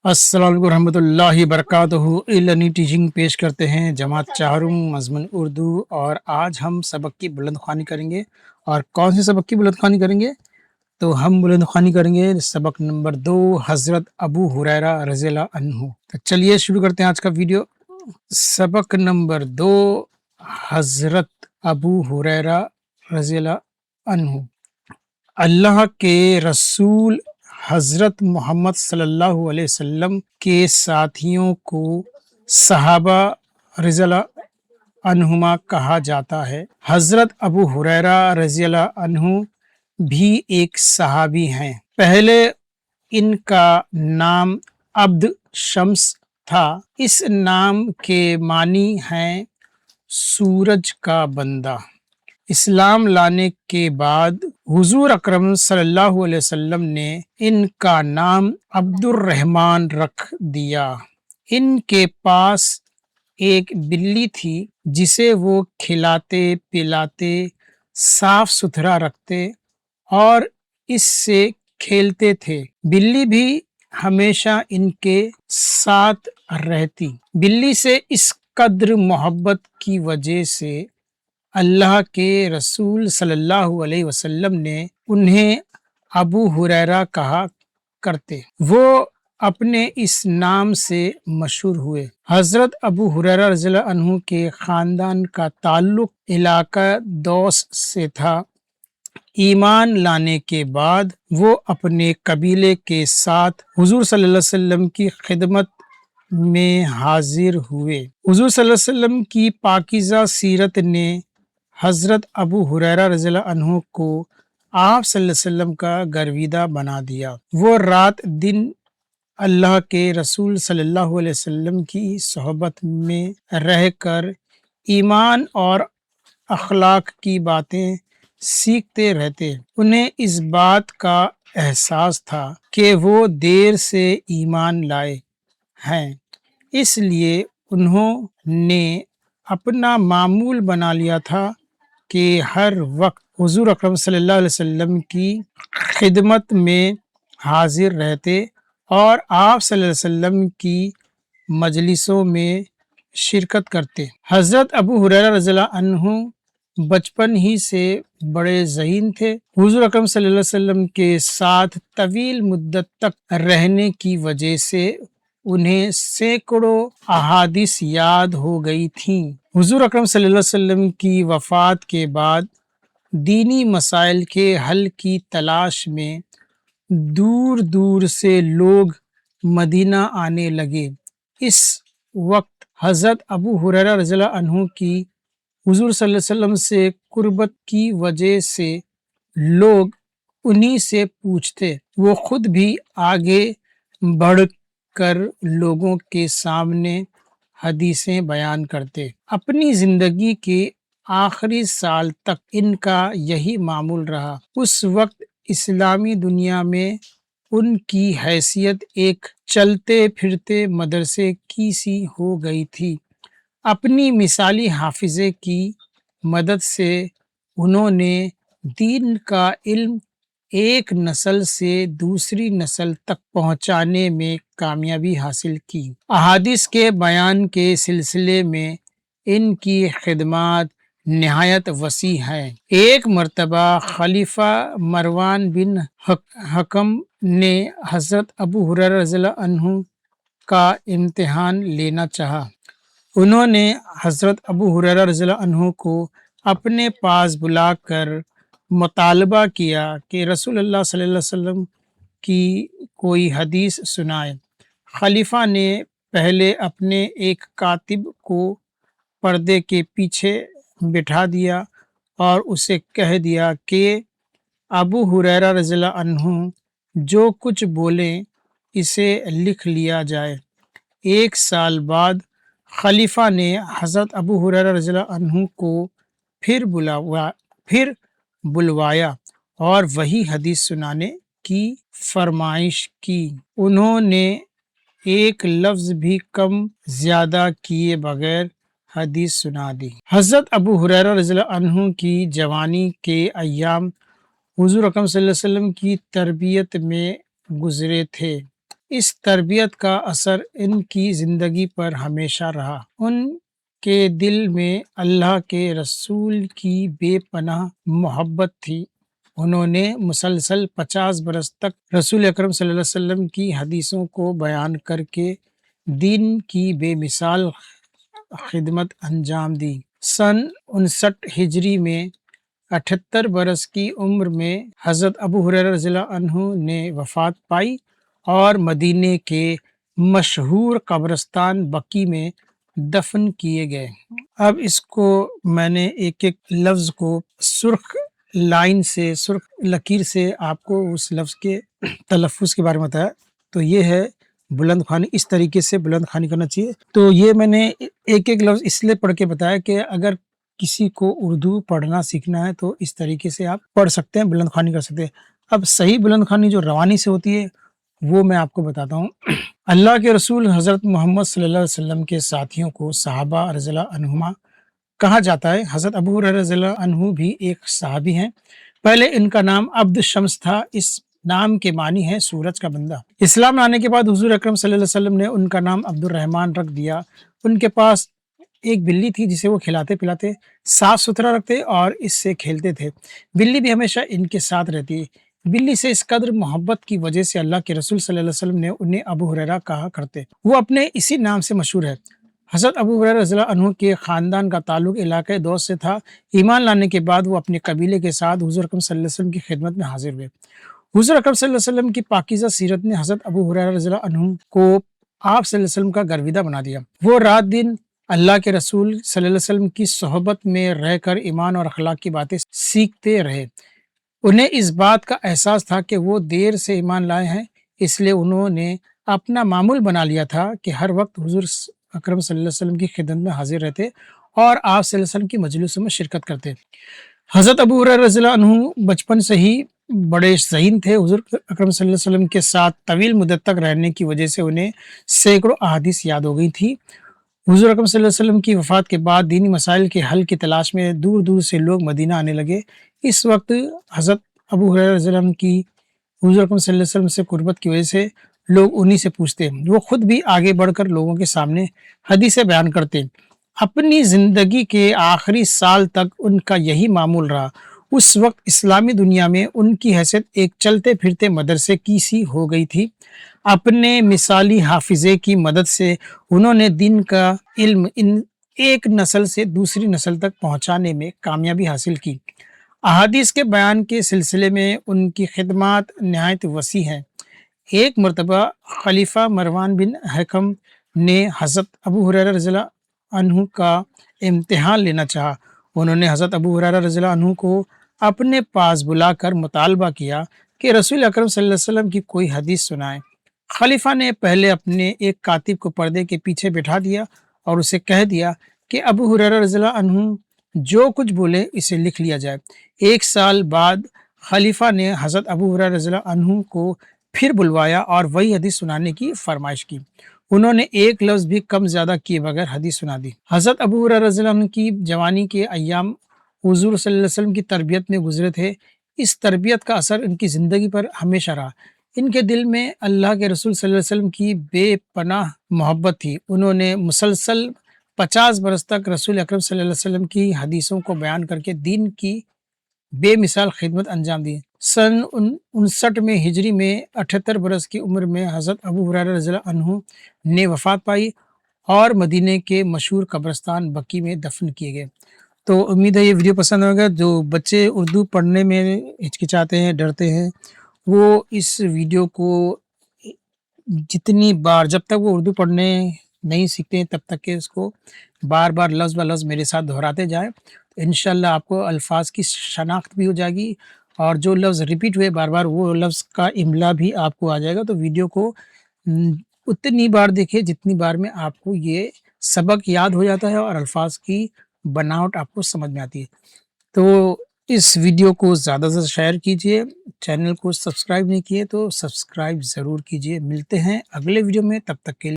السلام علیکم ورحمۃ اللہ وبرکاتہ۔ لرننگ ٹیچنگ پیش کرتے ہیں جماعت چہارم مضمون اردو، اور آج ہم سبق کی بلند خوانی کریں گے۔ اور کون سے سبق کی بلند خوانی کریں گے؟ تو ہم بلند خوانی کریں گے سبق نمبر 2، حضرت ابو ہریرہ رضی اللہ عنہ۔ تو چلیے شروع کرتے ہیں آج کا ویڈیو۔ سبق نمبر 2، حضرت ابو ہریرہ رضی اللہ عنہ۔ اللہ کے رسول حضرت محمد صلی اللہ علیہ وسلم کے ساتھیوں کو صحابہ رضی اللہ عنہما کہا جاتا ہے۔ حضرت ابو ہریرہ رضی اللہ عنہ بھی ایک صحابی ہیں۔ پہلے ان کا نام عبد شمس تھا۔ اس نام کے معنی ہیں سورج کا بندہ۔ اسلام لانے کے بعد حضور اکرم صلی اللہ علیہ وسلم نے ان کا نام عبد الرحمن رکھ دیا۔ ان کے پاس ایک بلی تھی جسے وہ کھلاتے پلاتے، صاف ستھرا رکھتے اور اس سے کھیلتے تھے۔ بلی بھی ہمیشہ ان کے ساتھ رہتی۔ بلی سے اس قدر محبت کی وجہ سے اللہ کے رسول صلی اللہ علیہ وسلم نے انہیں ابو ہریرہ کہا کرتے۔ وہ اپنے اس نام سے مشہور ہوئے۔ حضرت ابو ہریرہ رضی اللہ عنہ کے خاندان کا تعلق علاقہ دوس سے تھا۔ ایمان لانے کے بعد وہ اپنے قبیلے کے ساتھ حضور صلی اللہ علیہ وسلم کی خدمت میں حاضر ہوئے۔ حضور صلی اللہ علیہ وسلم کی پاکیزہ سیرت نے حضرت ابو ہریرہ رضی اللہ عنہ کو آپ صلی اللہ علیہ وسلم کا گرویدہ بنا دیا۔ وہ رات دن اللہ کے رسول صلی اللہ علیہ وسلم کی صحبت میں رہ کر ایمان اور اخلاق کی باتیں سیکھتے رہتے۔ انہیں اس بات کا احساس تھا کہ وہ دیر سے ایمان لائے ہیں، اس لیے انہوں نے اپنا معمول بنا لیا تھا کہ ہر وقت حضور اکرم صلی اللہ علیہ وسلم کی خدمت میں حاضر رہتے اور آپ صلی اللہ علیہ وسلم کی مجلسوں میں شرکت کرتے۔ حضرت ابو ہریرہ رضی اللہ عنہ بچپن ہی سے بڑے ذہین تھے۔ حضور اکرم صلی اللہ علیہ وسلم کے ساتھ طویل مدت تک رہنے کی وجہ سے انہیں سینکڑوں احادیث یاد ہو گئی تھیں۔ حضور اکرم صلی اللہ علیہ وسلم کی وفات کے بعد دینی مسائل کے حل کی تلاش میں دور دور سے لوگ مدینہ آنے لگے۔ اس وقت حضرت ابو ہریرہ رضی اللہ عنہ کی حضور صلی اللہ علیہ وسلم سے قربت کی وجہ سے لوگ انہی سے پوچھتے۔ وہ خود بھی آگے بڑھ کر لوگوں کے سامنے حدیثیں بیان کرتے۔ اپنی زندگی کے آخری سال تک ان کا یہی معمول رہا۔ اس وقت اسلامی دنیا میں ان کی حیثیت ایک چلتے پھرتے مدرسے کی سی ہو گئی تھی۔ اپنی مثالی حافظے کی مدد سے انہوں نے دین کا علم ایک نسل سے دوسری نسل تک پہنچانے میں کامیابی حاصل کی۔ احادیث کے بیان کے سلسلے میں ان کی خدمات نہایت وسیع ہیں۔ ایک مرتبہ خلیفہ مروان بن حکم نے حضرت ابو ہریرہ رضی اللہ عنہ کا امتحان لینا چاہا۔ انہوں نے حضرت ابو ہریرہ رضی اللہ عنہ کو اپنے پاس بلا کر مطالبہ کیا کہ رسول اللہ صلی اللہ علیہ وسلم کی کوئی حدیث سنائے۔ خلیفہ نے پہلے اپنے ایک کاتب کو پردے کے پیچھے بٹھا دیا اور اسے کہہ دیا کہ ابو ہریرہ رضی اللہ عنہ جو کچھ بولیں اسے لکھ لیا جائے۔ ایک سال بعد خلیفہ نے حضرت ابو ہریرہ رضی اللہ عنہ کو پھر بلوایا اور وہی حدیث سنانے کی فرمائش کی۔ انہوں نے ایک لفظ بھی کم زیادہ کیے بغیر حدیث سنا دی۔ حضرت ابو ہریرہ رضی اللہ عنہ کی جوانی کے ایام حضور اکرم صلی اللہ علیہ وسلم کی تربیت میں گزرے تھے۔ اس تربیت کا اثر ان کی زندگی پر ہمیشہ رہا۔ ان کے دل میں اللہ کے رسول کی بے پناہ محبت تھی۔ انہوں نے مسلسل 50 برس تک رسول اکرم صلی اللہ علیہ وسلم کی حدیثوں کو بیان کر کے دین کی بے مثال خدمت انجام دی۔ سن 59 ہجری میں 78 برس کی عمر میں حضرت ابو ہریرہ رضی اللہ عنہ نے وفات پائی اور مدینے کے مشہور قبرستان بقیع میں دفن کیے گئے۔ اب اس کو میں نے ایک ایک لفظ کو سرخ لائن سے، سرخ لکیر سے آپ کو اس لفظ کے تلفظ کے بارے میں بتایا۔ تو یہ ہے بلند خوانی، اس طریقے سے بلند خوانی کرنا چاہیے۔ تو یہ میں نے ایک ایک لفظ اس لیے پڑھ کے بتایا کہ اگر کسی کو اردو پڑھنا سیکھنا ہے تو اس طریقے سے آپ پڑھ سکتے ہیں، بلند خوانی کر سکتے ہیں۔ اب صحیح بلند خوانی جو روانی سے ہوتی ہے وہ میں آپ کو بتاتا ہوں۔ اللہ کے رسول حضرت محمد صلی اللہ علیہ وسلم کے ساتھیوں کو صحابہ رضی اللہ عنہما کہا جاتا ہے۔ حضرت ابو ہریرہ رضی اللہ عنہ بھی ایک صحابی ہیں۔ پہلے ان کا نام عبد شمس تھا، اس نام کے معنی ہے سورج کا بندہ۔ اسلام لانے کے بعد حضور اکرم صلی اللہ علیہ وسلم نے ان کا نام عبد الرحمن رکھ دیا۔ ان کے پاس ایک بلی تھی جسے وہ کھلاتے پلاتے، صاف ستھرا رکھتے اور اس سے کھیلتے تھے۔ بلی بھی ہمیشہ ان کے ساتھ رہتی۔ بلی سے اس قدر محبت کی وجہ سے اللہ کے رسول صلی اللہ علیہ وسلم نے انہیں ابو ہریرہ کہا کرتے۔ وہ اپنے اسی نام سے مشہور ہے۔ حضرت ابو ہریرہ رضی اللہ عنہ کے خاندان کا تعلق علاقۂ دوس سے تھا۔ ایمان لانے کے بعد وہ اپنے قبیلے کے ساتھ حضور اکرم صلی اللہ علیہ وسلم کی خدمت میں حاضر ہوئے۔ حضور اکرم صلی اللہ علیہ وسلم کی پاکیزہ سیرت نے حضرت ابو ہریرہ رضی اللہ عنہ کو آپ صلی اللہ علیہ وسلم کا گرویدہ بنا دیا۔ وہ رات دن اللہ کے رسول صلی اللہ علیہ وسلم کی صحبت میں رہ کر ایمان اور اخلاق کی باتیں سیکھتے رہے۔ انہیں اس بات کا احساس تھا کہ وہ دیر سے ایمان لائے ہیں، اس لیے انہوں نے اپنا معمول بنا لیا تھا کہ ہر وقت حضور اکرم صلی اللہ علیہ وسلم کی خدمت میں حاضر رہتے اور آپ صلی اللہ علیہ وسلم کی مجلسوں میں شرکت کرتے۔ حضرت ابو ہریرہ رضی اللہ عنہ بچپن سے ہی بڑے ذہین تھے۔ حضور اکرم صلی اللہ علیہ وسلم کے ساتھ طویل مدت تک رہنے کی وجہ سے انہیں سینکڑوں احادیث یاد ہو گئی تھی۔ حضور اکرم صلی اللہ علیہ وسلم کی وفات کے بعد دینی مسائل کے حل کی تلاش میں دور دور سے لوگ مدینہ آنے لگے۔ اس وقت حضرت ابو ہریرہ رضی اللہ عنہ کی حضور اکرم صلی اللہ علیہ وسلم سے قربت کی وجہ سے لوگ انہی سے پوچھتے۔ وہ خود بھی آگے بڑھ کر لوگوں کے سامنے حدیثیں بیان کرتے۔ اپنی زندگی کے آخری سال تک ان کا یہی معمول رہا۔ اس وقت اسلامی دنیا میں ان کی حیثیت ایک چلتے پھرتے مدرسے کی سی ہو گئی تھی۔ اپنے مثالی حافظے کی مدد سے انہوں نے دین کا علم ایک نسل سے دوسری نسل تک پہنچانے میں کامیابی حاصل کی۔ احادیث کے بیان کے سلسلے میں ان کی خدمات نہایت وسیع ہیں۔ ایک مرتبہ خلیفہ مروان بن حکم نے حضرت ابو ہریرہ رضی اللہ عنہ کا امتحان لینا چاہا۔ انہوں نے حضرت ابو ہریرہ رضی اللہ عنہ کو اپنے پاس بلا کر مطالبہ کیا کہ رسول اکرم صلی اللہ علیہ وسلم کی کوئی حدیث سنائیں۔ خلیفہ نے پہلے اپنے ایک کاتب کو پردے کے پیچھے بٹھا دیا اور اسے کہہ دیا کہ ابو ہریرہ رضی اللہ عنہ جو کچھ بولے اسے لکھ لیا جائے۔ ایک سال بعد خلیفہ نے حضرت ابو ہریرہ رضی اللہ عنہ کو پھر بلوایا اور وہی حدیث سنانے کی فرمائش کی۔ انہوں نے ایک لفظ بھی کم زیادہ کیے بغیر حدیث سنا دی۔ حضرت ابو ہریرہ رضی اللہ عنہ کی جوانی کے ایام حضور صلی اللہ علیہ وسلم کی تربیت میں گزرے تھے۔ اس تربیت کا اثر ان کی زندگی پر ہمیشہ رہا۔ ان کے دل میں اللہ کے رسول صلی اللہ علیہ وسلم کی بے پناہ محبت تھی۔ انہوں نے مسلسل 50 برس تک رسول اکرم صلی اللہ علیہ وسلم کی حدیثوں کو بیان کر کے دین کی بے مثال خدمت انجام دی۔ سن 59 میں ہجری میں 78 برس کی عمر میں حضرت ابو ہریرہ رضی اللہ عنہ نے وفات پائی اور مدینے کے مشہور قبرستان بقیع میں دفن کیے گئے۔ تو امید ہے یہ ویڈیو پسند ہوگا۔ جو بچے اردو پڑھنے میں ہچکچاتے ہیں، ڈرتے ہیں، وہ اس ویڈیو کو جتنی بار، جب تک وہ اردو پڑھنے نہیں سیکھتے ہیں تب تک کہ اس کو بار بار لفظ لفظ میرے ساتھ دہراتے جائیں، تو انشاءاللہ آپ کو الفاظ کی شناخت بھی ہو جائے گی، اور جو لفظ ریپیٹ ہوئے بار بار وہ لفظ کا املا بھی آپ کو آ جائے گا۔ تو ویڈیو کو اتنی بار دیکھیں جتنی بار میں آپ کو یہ سبق یاد ہو جاتا ہے اور الفاظ کی بناوٹ آپ کو سمجھ میں آتی ہے۔ تو اس ویڈیو کو زیادہ سے زیادہ شیئر کیجئے، چینل کو سبسکرائب نہیں کیے تو سبسکرائب ضرور کیجئے۔ ملتے ہیں اگلے ویڈیو میں، تب تک کے لیے